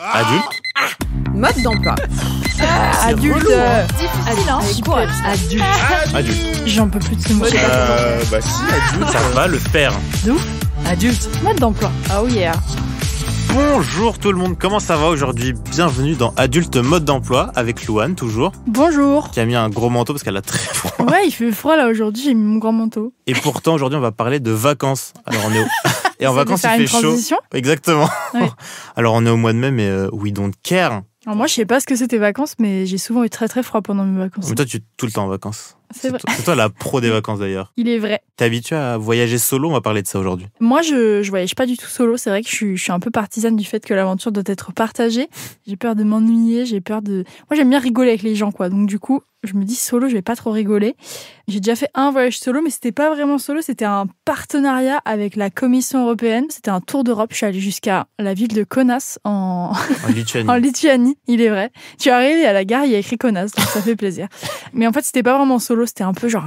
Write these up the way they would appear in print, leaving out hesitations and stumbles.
Adulte. Mode d'emploi. Adulte. Difficile, hein. Adulte. J'en peux plus de ce mot. Si, adulte, ça va le faire. De ouf. Adulte. Mode d'emploi. Oh yeah. Bonjour tout le monde, comment ça va aujourd'hui? Bienvenue dans Adulte Mode d'Emploi avec Louane toujours, Bonjour. qui a mis un gros manteau parce qu'elle a très froid. Ouais, il fait froid là aujourd'hui, j'ai mis mon grand manteau. Et pourtant aujourd'hui on va parler de vacances. Alors on est Et en vacances il fait chaud. Transition. Exactement. Ouais. Alors on est au mois de mai mais we don't care. Alors moi je sais pas ce que c'était vacances, mais j'ai souvent eu très très froid pendant mes vacances. Mais toi tu es tout le temps en vacances. C'est vrai. C'est toi la pro des vacances d'ailleurs. Il est vrai. T'es habitué à voyager solo? On va parler de ça aujourd'hui. Moi je voyage pas du tout solo, c'est vrai que je suis un peu partisane du fait que l'aventure doit être partagée. J'ai peur de m'ennuyer, Moi j'aime bien rigoler avec les gens quoi, donc du coup je me dis solo je vais pas trop rigoler. J'ai déjà fait un voyage solo, mais c'était pas vraiment solo, c'était un partenariat avec la Commission européenne. C'était un tour d'Europe, je suis allée jusqu'à la ville de Kaunas en Lituanie. En Lituanie, il est vrai. Tu es arrivé à la gare, il y a écrit Kaunas, donc ça fait plaisir. Mais en fait, c'était pas vraiment solo, c'était un peu genre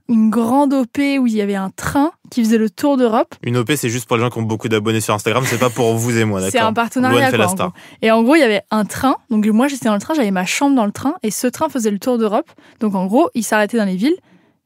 une grande OP où il y avait un train qui faisait le tour d'Europe. Une OP, c'est juste pour les gens qui ont beaucoup d'abonnés sur Instagram, c'est pas pour vous et moi, d'accord? C'est un partenariat, Louane fait quoi, la en star. gros. Et en gros, il y avait un train. Donc moi, j'étais dans le train, j'avais ma chambre dans le train, et ce train faisait le tour d'Europe. Donc en gros, il s'arrêtait dans les villes.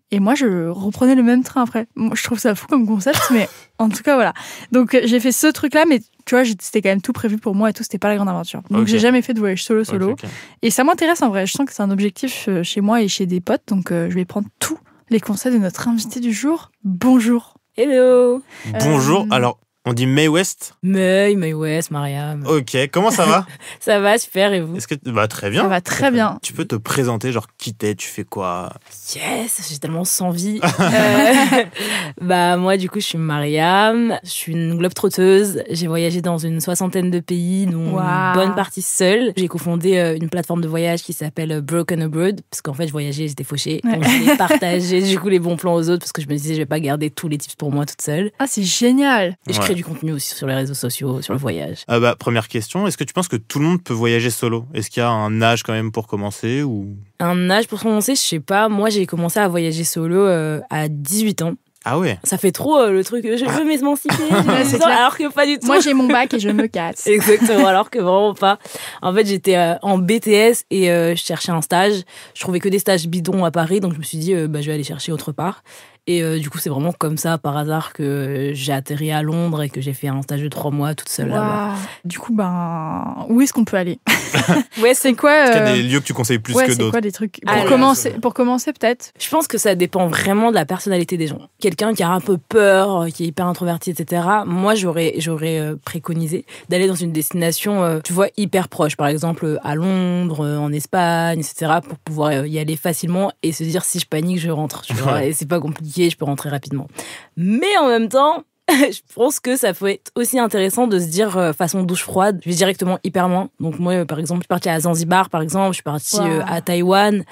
Et moi, je reprenais le même train après. Moi, je trouve ça fou comme concept, mais en tout cas, voilà. Donc, j'ai fait ce truc-là, mais tu vois, c'était quand même tout prévu pour moi et tout. C'était pas la grande aventure. Donc, Ok. j'ai jamais fait de voyage solo. Ok. Et ça m'intéresse en vrai. Je sens que c'est un objectif chez moi et chez des potes. Donc, je vais prendre tous les conseils de notre invité du jour. Bonjour. Hello. Bonjour, alors on dit Mae West. May West, Mariam. Ok, comment ça va? Ça va, super, et vous? Est-ce que bah très bien. Ça va très bien. Tu peux te présenter, genre qui t'es, tu fais quoi? Yes, j'ai tellement sans vie. Bah moi du coup je suis Mariam, je suis une globe-trotteuse, j'ai voyagé dans une 60aine de pays, dont Wow. une bonne partie seule. J'ai cofondé une plateforme de voyage qui s'appelle Broken Abroad, parce qu'en fait je voyageais, j'étais fauchée. Ouais. Donc je partageais du coup les bons plans aux autres, parce que je me disais je vais pas garder tous les tips pour moi toute seule. Ah, c'est génial. Et je Ouais. crée du contenu aussi sur les réseaux sociaux, sur le voyage. Ah bah première question, est-ce que tu penses que tout le monde peut voyager solo? Est-ce qu'il y a un âge quand même pour commencer ou? Un âge pour commencer, je sais pas, moi j'ai commencé à voyager solo à 18 ans. Ah ouais. Ça fait trop le truc, je veux m'émanciper, Ouais, c'est clair. alors que pas du tout. Moi, j'ai mon bac et je me casse. Exactement, alors que vraiment pas. En fait, j'étais en BTS et je cherchais un stage. Je trouvais que des stages bidons à Paris, donc je me suis dit, je vais aller chercher autre part. Et du coup, c'est vraiment comme ça, par hasard, que j'ai atterri à Londres et que j'ai fait un stage de 3 mois toute seule là-bas. Waouh. Du coup, où est-ce qu'on peut aller? Ouais, C'est quoi Est-ce qu'il y a des lieux que tu conseilles plus que c'est d'autres? quoi des trucs Ah, pour commencer peut-être. Je pense que ça dépend vraiment de la personnalité des gens. Quelqu'un qui a un peu peur, qui est hyper introverti, etc. Moi, j'aurais préconisé d'aller dans une destination, tu vois, hyper proche. Par exemple, à Londres, en Espagne, etc. Pour pouvoir y aller facilement et se dire si je panique, je rentre. Tu vois, et c'est pas compliqué, je peux rentrer rapidement. Mais en même temps, je pense que ça peut être aussi intéressant de se dire façon douche froide, je vais directement hyper loin. Donc moi, par exemple, je suis partie à Zanzibar, par exemple, je suis partie Wow. à Taïwan.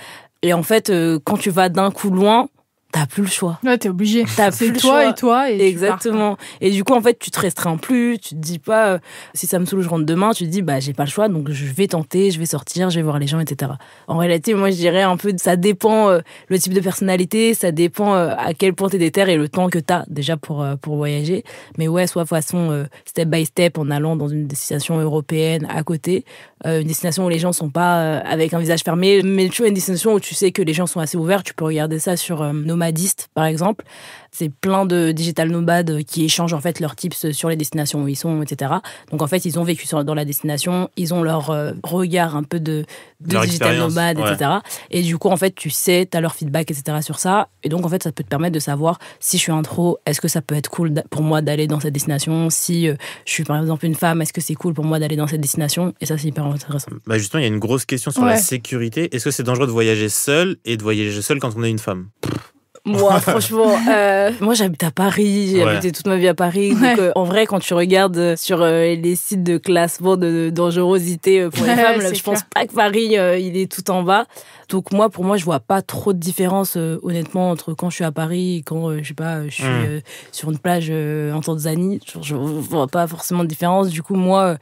Et en fait, quand tu vas d'un coup loin, t'as plus le choix. Ouais, t'es obligé. T'as C'est plus le toi choix. et toi et Exactement. Et du coup, en fait, tu te restreins plus. Tu te dis pas, si ça me saoule, je rentre demain. Tu te dis, j'ai pas le choix, donc je vais tenter, je vais sortir, je vais voir les gens, etc. En réalité, moi, je dirais un peu, ça dépend le type de personnalité, ça dépend à quel point t'es déter et le temps que t'as déjà pour voyager. Mais ouais, soit façon step by step en allant dans une destination européenne à côté, une destination où les gens sont pas avec un visage fermé, mais tu vois, une destination où tu sais que les gens sont assez ouverts. Tu peux regarder ça sur Nomadist, par exemple. C'est plein de digital nomades qui échangent en fait leurs tips sur les destinations où ils sont, etc. Donc en fait, ils ont vécu dans la destination, ils ont leur regard un peu de Leur digital expérience, nomade, ouais. etc. Et du coup, en fait, tu sais, t'as leur feedback, etc. sur ça. Et donc, en fait, ça peut te permettre de savoir si je suis intro, est-ce que ça peut être cool pour moi d'aller dans cette destination? Si je suis par exemple une femme, est-ce que c'est cool pour moi d'aller dans cette destination? Et ça, c'est hyper intéressant. Bah justement, il y a une grosse question sur la Ouais. sécurité. Est-ce que c'est dangereux de voyager seul et de voyager seul quand on est une femme? Moi, franchement, moi j'habite à Paris, j'ai Ouais. habité toute ma vie à Paris. Donc, Ouais. en vrai, quand tu regardes sur les sites de classement de dangerosité pour les Ouais, femmes, là, c'est je pense clair. pas que Paris, il est tout en bas. Donc pour moi, je vois pas trop de différence, honnêtement, entre quand je suis à Paris et quand, je sais pas, je suis sur une plage en Tanzanie. Je vois pas forcément de différence. Du coup, moi,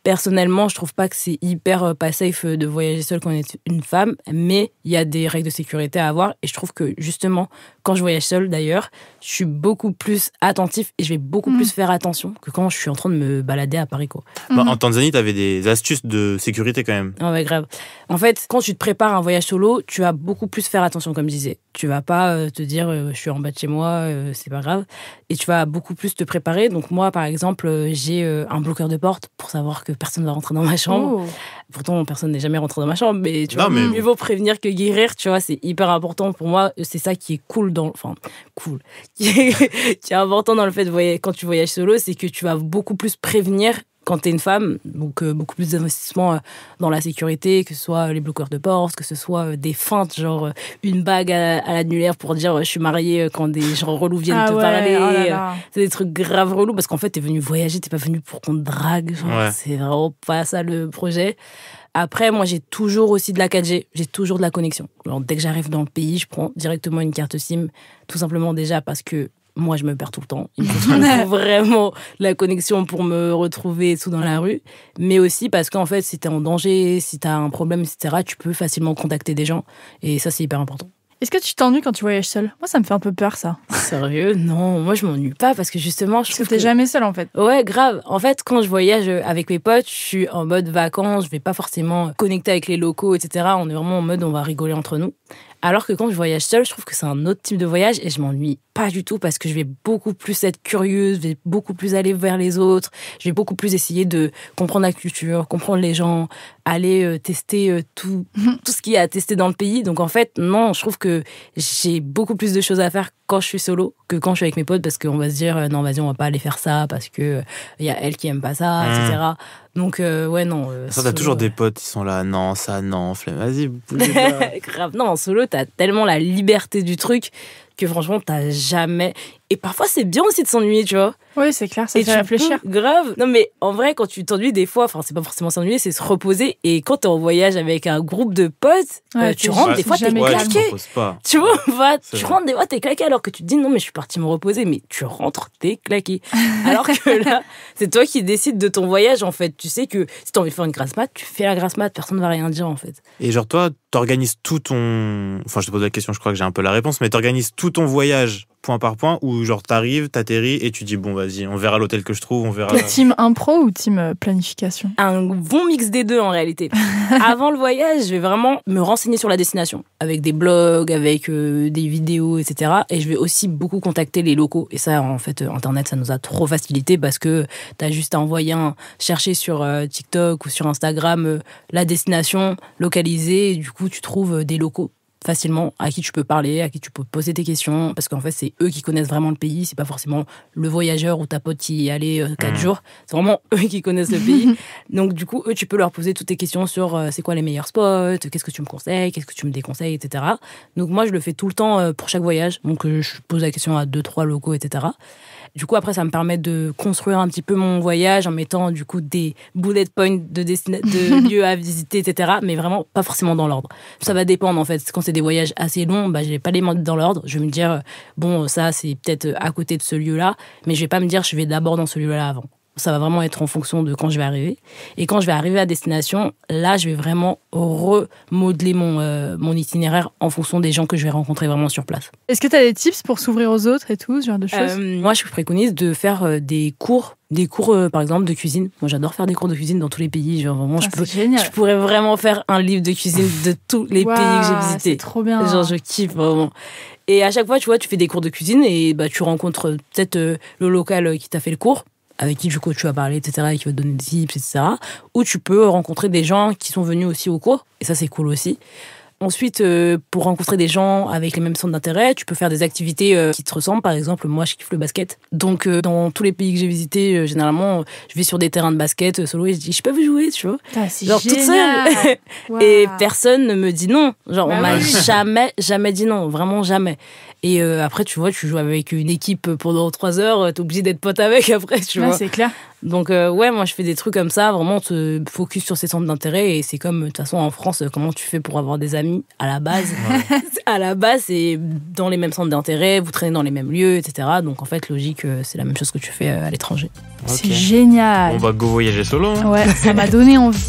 personnellement, je trouve pas que c'est hyper pas safe de voyager seule quand on est une femme, mais il y a des règles de sécurité à avoir. Et je trouve que justement, Quand je voyage seule, d'ailleurs, je suis beaucoup plus attentif et je vais beaucoup plus faire attention que quand je suis en train de me balader à Paris, quoi. En Tanzanie, t'avais des astuces de sécurité quand même. Ah ouais, grave. En fait, quand tu te prépares un voyage solo, tu vas beaucoup plus faire attention, comme je disais. Tu vas pas te dire, je suis en bas de chez moi, c'est pas grave. Et tu vas beaucoup plus te préparer. Donc moi, par exemple, j'ai un bloqueur de porte pour savoir que personne ne va rentrer dans ma chambre. Pourtant, personne n'est jamais rentré dans ma chambre, mais tu vois, mieux vaut prévenir que guérir, tu vois, c'est hyper important pour moi. C'est ça qui est cool qui est important dans le fait de voyager, quand tu voyages solo, c'est que tu vas beaucoup plus prévenir quand t'es une femme, donc beaucoup plus d'investissement dans la sécurité, que ce soit les bloqueurs de porte, que ce soit des feintes, genre une bague à l'annulaire pour dire je suis mariée quand des gens relous viennent te parler. Oh là là. C'est des trucs grave relous parce qu'en fait t'es venu voyager, t'es pas venu pour qu'on te drague. Genre, c'est vraiment pas ça le projet. Après, moi, j'ai toujours aussi de la 4G. J'ai toujours de la connexion. Alors, dès que j'arrive dans le pays, je prends directement une carte SIM. Tout simplement déjà parce que moi, je me perds tout le temps. Il me faut vraiment la connexion pour me retrouver et tout dans la rue. Mais aussi parce qu'en fait, si t'es en danger, si t'as un problème, etc., tu peux facilement contacter des gens. Et ça, c'est hyper important. Est-ce que tu t'ennuies quand tu voyages seule ? Moi, ça me fait un peu peur, ça. Sérieux ? Non, moi, je m'ennuie pas parce que justement, je trouve que t'es jamais seule, en fait. Ouais, grave. En fait, quand je voyage avec mes potes, je suis en mode vacances, je vais pas forcément connecter avec les locaux, etc. On est vraiment en mode, on va rigoler entre nous. Alors que quand je voyage seule, je trouve que c'est un autre type de voyage et je m'ennuie pas du tout parce que je vais beaucoup plus être curieuse, je vais beaucoup plus aller vers les autres, je vais beaucoup plus essayer de comprendre la culture, comprendre les gens, aller tester tout ce qu'il y a à tester dans le pays. Donc en fait, non, je trouve que j'ai beaucoup plus de choses à faire quand je suis solo que quand je suis avec mes potes parce qu'on va se dire non, vas-y, on va pas aller faire ça parce que y a elle qui aime pas ça, etc. Donc, ouais, non. Ça, t'as toujours des potes qui sont là, non, ça, non, flemme, vas-y, bougez pas. Grave, non, en solo, t'as tellement la liberté du truc que franchement, t'as jamais. Et parfois, c'est bien aussi de s'ennuyer, tu vois. Oui, c'est clair, ça fait réfléchir. Grave. Non, mais en vrai, quand tu t'ennuies des fois, enfin, c'est pas forcément s'ennuyer, c'est se reposer. Et quand t'es en voyage avec un groupe de potes, tu rentres, des fois, t'es claqué. Tu vois, tu rentres, des fois, t'es claqué, alors que tu te dis, non, mais je suis partie me reposer. Mais tu rentres, t'es claqué. Alors que là, c'est toi qui décides de ton voyage, en fait. Tu sais que si t'as envie de faire une grasse mat, tu fais la grasse mat, personne ne va rien dire, en fait. Et genre, toi, t'organises tout ton. Enfin, je te pose la question, je crois que j'ai un peu la réponse, mais t'organises tout ton voyage point par point ou genre t'arrives, t'atterris et tu dis bon vas-y, on verra l'hôtel que je trouve, on verra. Team impro ou team planification ? Un bon mix des deux en réalité. Avant le voyage, je vais vraiment me renseigner sur la destination avec des blogs, avec des vidéos, etc. Et je vais aussi beaucoup contacter les locaux. Et ça, en fait, Internet, ça nous a trop facilité parce que t'as juste à chercher sur TikTok ou sur Instagram la destination localisée. Et du coup, tu trouves des locaux facilement à qui tu peux parler, à qui tu peux poser tes questions, parce qu'en fait c'est eux qui connaissent vraiment le pays, c'est pas forcément le voyageur ou ta pote qui y allait 4 jours, c'est vraiment eux qui connaissent le pays. Donc du coup eux tu peux leur poser toutes tes questions sur c'est quoi les meilleurs spots, qu'est-ce que tu me conseilles, qu'est-ce que tu me déconseilles, etc. Donc moi je le fais tout le temps pour chaque voyage, donc je pose la question à 2-3 locaux, etc. Du coup, après, ça me permet de construire un petit peu mon voyage en mettant, du coup, des bullet points de lieux à visiter, etc. Mais vraiment, pas forcément dans l'ordre. Ça va dépendre, en fait. Quand c'est des voyages assez longs, je vais pas les mettre dans l'ordre. Je vais me dire, bon, ça, c'est peut-être à côté de ce lieu-là. Mais je vais pas me dire, je vais d'abord dans ce lieu-là avant. Ça va vraiment être en fonction de quand je vais arriver. Et quand je vais arriver à destination, là, je vais vraiment remodeler mon itinéraire en fonction des gens que je vais rencontrer vraiment sur place. Est-ce que tu as des tips pour s'ouvrir aux autres et tout, ce genre de choses ? Moi, je préconise de faire des cours, par exemple, de cuisine. Moi, j'adore faire des cours de cuisine dans tous les pays. Genre, vraiment, je pourrais vraiment faire un livre de cuisine de tous les pays que j'ai visités. C'est trop bien. Genre, je kiffe vraiment. Et à chaque fois, tu vois, tu fais des cours de cuisine et tu rencontres peut-être le local qui t'a fait le cours, avec qui du coup tu vas parler, etc., et qui va te donner des tips, etc. Ou tu peux rencontrer des gens qui sont venus aussi au cours, et ça c'est cool aussi. Ensuite, pour rencontrer des gens avec les mêmes centres d'intérêt, tu peux faire des activités qui te ressemblent. Par exemple, moi, je kiffe le basket. Donc, dans tous les pays que j'ai visités, généralement, je vais sur des terrains de basket solo et je dis, je peux vous jouer, tu vois. C'est genre, toute seule. Wow. Et personne ne me dit non. Genre, on m'a jamais dit non. Vraiment jamais. Et après, tu vois, tu joues avec une équipe pendant 3 heures, t'es obligé d'être pote avec après, tu vois. C'est clair. Donc, ouais, moi, je fais des trucs comme ça, vraiment, te focus sur ces centres d'intérêt. Et c'est comme, de toute façon, en France, comment tu fais pour avoir des amis à la base. À la base, c'est dans les mêmes centres d'intérêt, vous traînez dans les mêmes lieux, etc. Donc, en fait, logique, c'est la même chose que tu fais à l'étranger. Okay. C'est génial. On va go voyager solo. Hein. Ouais, ça m'a donné envie.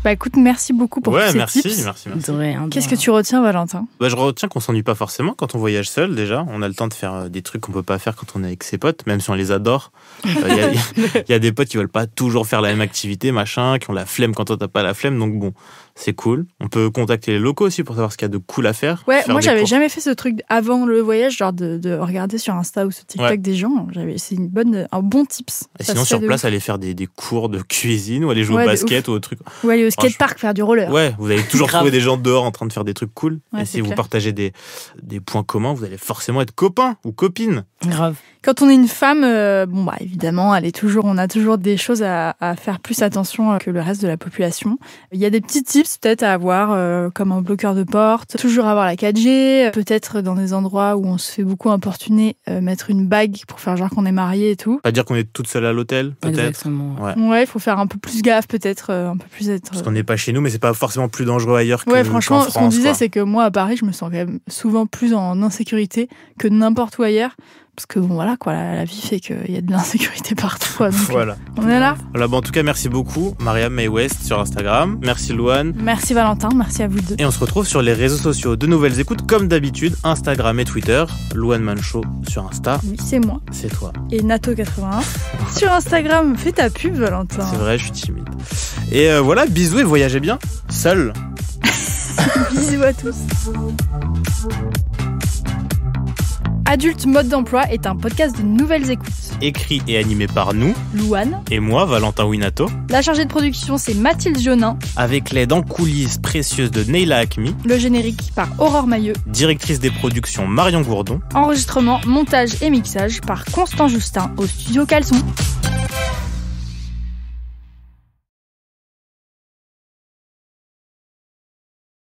Bah écoute, merci beaucoup pour tous ces tips. Merci. De rien, de Qu'est-ce que rien. tu retiens, Valentin? Je retiens qu'on s'ennuie pas forcément quand on voyage seul, déjà. On a le temps de faire des trucs qu'on peut pas faire quand on est avec ses potes, même si on les adore. Il y a des potes qui veulent pas toujours faire la même activité, machin, qui ont la flemme quand toi t'as pas la flemme, donc bon, c'est cool. On peut contacter les locaux aussi pour savoir ce qu'il y a de cool à faire. Ouais, Faire moi des j'avais cours. jamais fait ce truc avant le voyage, genre de regarder sur Insta ou sur TikTok des gens. C'est un bon tips. Et Ça sinon, se fait sur de place, ouf. aller faire des cours de cuisine ou aller jouer Ouais, au de basket ou au truc. Ou aller au skatepark faire du roller. Ouais, vous allez toujours Grave. trouver des gens dehors en train de faire des trucs cool. Ouais, Et c'est si vous clair. partagez des points communs, vous allez forcément être copains ou copines. Grave. Quand on est une femme, évidemment, on a toujours des choses à faire plus attention que le reste de la population. Il y a des petits tips peut-être à avoir, comme un bloqueur de porte, toujours avoir la 4G, peut-être dans des endroits où on se fait beaucoup importuner, mettre une bague pour faire genre qu'on est marié et tout. Pas dire qu'on est toute seule à l'hôtel, peut-être. Exactement. Ouais. Ouais, il faut faire un peu plus gaffe, peut-être, un peu plus être... Parce qu'on n'est pas chez nous, mais c'est pas forcément plus dangereux ailleurs Ouais, qu'en franchement, France. ce qu'on disait, quoi. c'est que moi, à Paris, je me sens quand même souvent plus en insécurité que n'importe où ailleurs. Parce que bon, voilà, quoi, la vie fait qu'il y a de l'insécurité partout, quoi. Donc, Voilà. on est là. Voilà, en tout cas, merci beaucoup, Mariam May West sur Instagram. Merci, Louane. Merci Valentin, merci à vous deux. Et on se retrouve sur les réseaux sociaux de Nouvelles Écoutes, comme d'habitude, Instagram et Twitter. Louane Manchot sur Insta, Oui, c'est moi. c'est toi. Et Nato81. Sur Instagram, fais ta pub, Valentin. C'est vrai, je suis timide. Et voilà, bisous et voyagez bien. Seul. Bisous à tous. Adulte Mode d'Emploi est un podcast de Nouvelles Écoutes. Écrit et animé par nous, Louane. et moi, Valentin Winato, La chargée de production, c'est Mathilde Jonin. avec l'aide en coulisses précieuse de Neila Hakmi, Le générique par Aurore Mailleux. directrice des productions Marion Gourdon. Enregistrement, montage et mixage par Constant Justin au studio Caleçon.